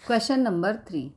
Question number 3,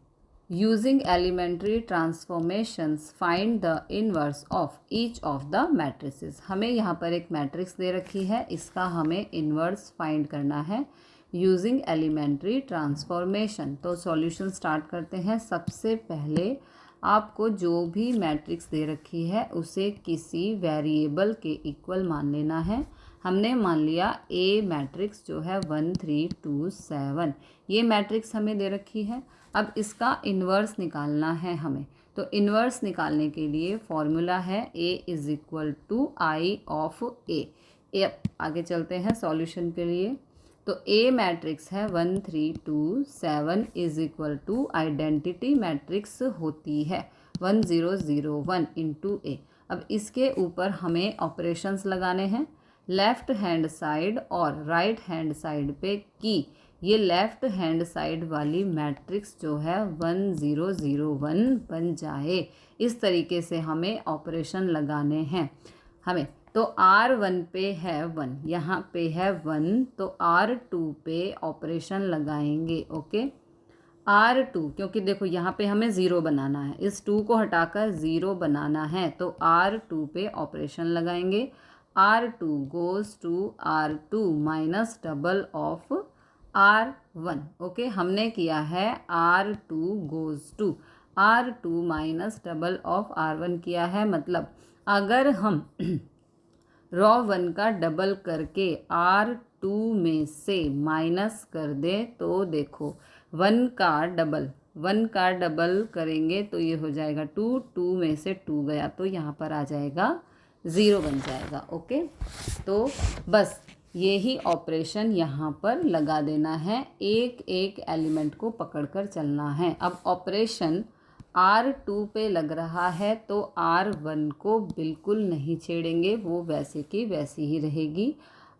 using elementary transformations find the inverse of each of the matrices. हमें यहाँ पर एक matrix दे रखी है, इसका हमें इनवर्स फाइंड करना है यूजिंग एलिमेंट्री ट्रांसफॉर्मेशन। तो सॉल्यूशन स्टार्ट करते हैं। सबसे पहले आपको जो भी मैट्रिक्स दे रखी है उसे किसी वेरिएबल के इक्वल मान लेना है। हमने मान लिया ए मैट्रिक्स जो है 1 3 2 7, ये मैट्रिक्स हमें दे रखी है। अब इसका इन्वर्स निकालना है हमें। तो इन्वर्स निकालने के लिए फॉर्मूला है A is equal to I of A. आगे चलते हैं सॉल्यूशन के लिए। तो ए मैट्रिक्स है 1 3 2 7 is equal to identity matrix होती है 1 0 0 1 इंटू ए। अब इसके ऊपर हमें ऑपरेशंस लगाने हैं लेफ़्ट हैंड साइड और राइट हैंड साइड पे की ये लेफ़्ट हैंड साइड वाली मैट्रिक्स जो है 1 0 0 1 बन जाए। इस तरीके से हमें ऑपरेशन लगाने हैं हमें। तो R1 पे है 1, यहाँ पे है 1, तो R2 पे ऑपरेशन लगाएंगे। ओके, R2 क्योंकि देखो यहाँ पे हमें ज़ीरो बनाना है, इस 2 को हटाकर ज़ीरो बनाना है, तो R2 पे ऑपरेशन लगाएंगे। R2 goes to R2 minus double of R1। Okay, हमने किया है R2 goes to R2 minus double of R1 किया है। मतलब अगर हम रॉ 1 का डबल करके R2 में से माइनस कर दें तो देखो 1 का डबल करेंगे तो ये हो जाएगा 2, 2 में से 2 गया तो यहाँ पर आ जाएगा 0 बन जाएगा। ओके, तो बस यही ऑपरेशन यहाँ पर लगा देना है, एक एक एलिमेंट को पकड़कर चलना है। अब ऑपरेशन R2 पे लग रहा है तो R1 को बिल्कुल नहीं छेड़ेंगे, वो वैसे की वैसी ही रहेगी।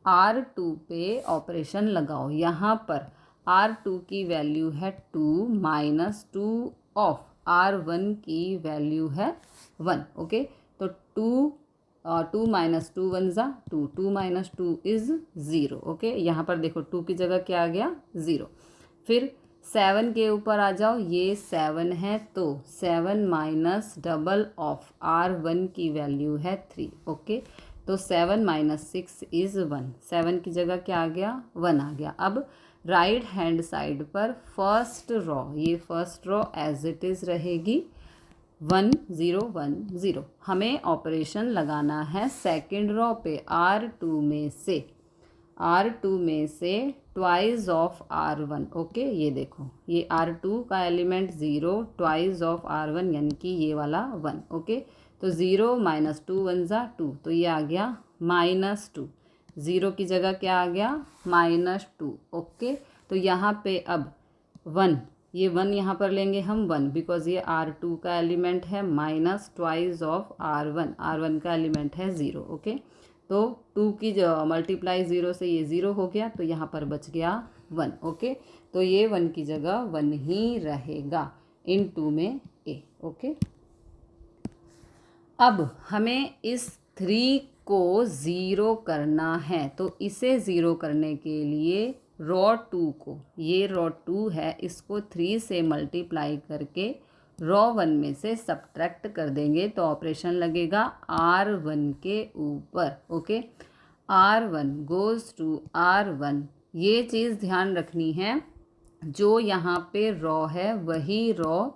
R2 पे ऑपरेशन लगाओ, यहाँ पर R2 की वैल्यू है 2 माइनस 2 ऑफ R1 की वैल्यू है 1। ओके, तो 2 माइनस 2 1 ज़ा 2, 2 माइनस 2 इज़ 0। ओके, यहाँ पर देखो 2 की जगह क्या आ गया 0। फिर 7 के ऊपर आ जाओ, ये 7 है तो 7 माइनस डबल ऑफ R1 की वैल्यू है 3। ओके, तो 7 माइनस 6 इज़ 1, 7 की जगह क्या आ गया 1 आ गया। अब राइट हैंड साइड पर फर्स्ट रॉ, ये first row as it is रहेगी 1 0 1 0। हमें ऑपरेशन लगाना है सेकेंड रॉ पे R2 में से ट्वाइस ऑफ R1। ओके, ये देखो ये R2 का एलिमेंट 0 ट्वाइस ऑफ R1 यानी कि ये वाला 1। ओके, तो 0 माइनस 2 1 ज़ा 2, तो ये आ गया -2। 0 की जगह क्या आ गया -2। ओके, तो यहाँ पे अब 1, ये 1 यहाँ पर लेंगे हम 1 बिकॉज ये R2 का एलिमेंट है माइनस ट्वाइस ऑफ R1 का एलिमेंट है 0। ओके, तो 2 की मल्टीप्लाई 0 से ये 0 हो गया तो यहाँ पर बच गया 1। ओके, तो ये 1 की जगह 1 ही रहेगा इन 2 में ए। ओके, अब हमें इस 3 को ज़ीरो करना है, तो इसे ज़ीरो करने के लिए रॉ 2 को, ये रॉ 2 है, इसको 3 से मल्टीप्लाई करके रॉ 1 में से सब्ट्रैक्ट कर देंगे तो ऑपरेशन लगेगा R1 के ऊपर। Okay, R1 goes to R1। ये चीज़ ध्यान रखनी है, जो यहाँ पे रॉ है वही रॉ,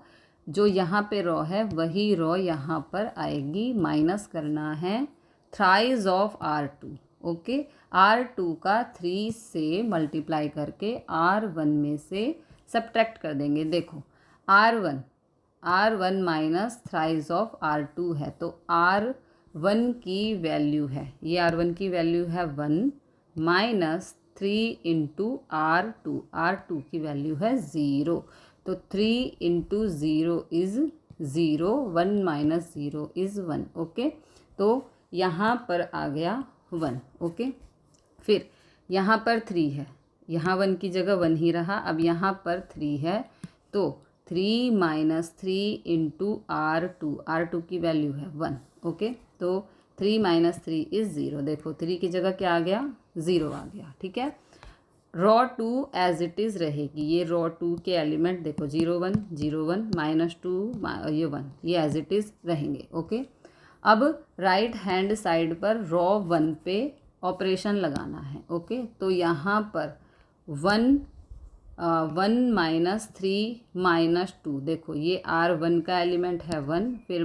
जो यहाँ पे रॉ है वही रॉ यहाँ पर आएगी। माइनस करना है thrice of R2। Okay, R2 का 3 से मल्टीप्लाई करके R1 में से सब्ट्रैक्ट कर देंगे। देखो R1 minus thrice of R2 है तो R1 की वैल्यू है, ये R1 की वैल्यू है 1 माइनस 3 इंटू R2 की वैल्यू है 0, तो 3 into 0 is 0, 1 minus 0 is 1। Okay, तो यहाँ पर आ गया 1। ओके, फिर यहाँ पर 3 है, यहाँ 1 की जगह 1 ही रहा। अब यहाँ पर 3 है तो 3 माइनस 3 इंटू R2 की वैल्यू है 1। ओके, तो 3 माइनस 3 इज़ 0। देखो 3 की जगह क्या आ गया 0 आ गया। ठीक है, रॉ 2 एज इट इज़ रहेगी। ये रॉ 2 के एलिमेंट देखो 0 1 0 1 -2 ये 1 ये एज इट इज़ रहेंगे। ओके, अब राइट हैंड साइड पर रॉ 1 पे ऑपरेशन लगाना है। ओके, तो यहाँ पर 1 -3 -2 देखो ये R1 का एलिमेंट है 1, फिर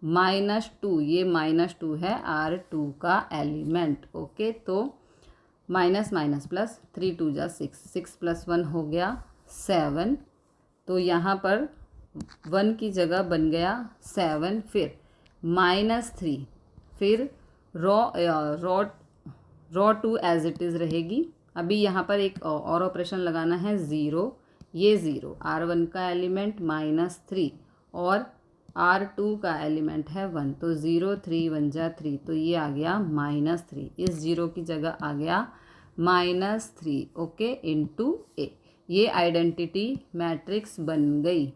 -2 ये -2 है R2 का एलिमेंट। ओके, तो माइनस माइनस प्लस 3 2 जा 6 6 + 1 हो गया 7। तो यहाँ पर 1 की जगह बन गया 7, फिर -3, फिर रॉ 2 एज इट इज़ रहेगी। अभी यहाँ पर एक और ऑपरेशन लगाना है 0 ये 0 R1 का एलिमेंट -3 और R2 का एलिमेंट है 1, तो 0 3 1 जा 3, तो ये आ गया -3। इस 0 की जगह आ गया -3। ओके, इंटू ए। ये आइडेंटिटी मैट्रिक्स बन गई।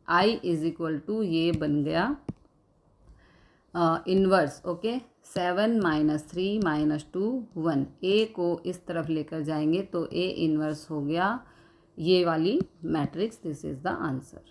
I = ये बन गया इन्वर्स। ओके, 7 -3 -2 1 ए को इस तरफ लेकर जाएंगे तो ए इन्वर्स हो गया ये वाली matrix. This is the answer.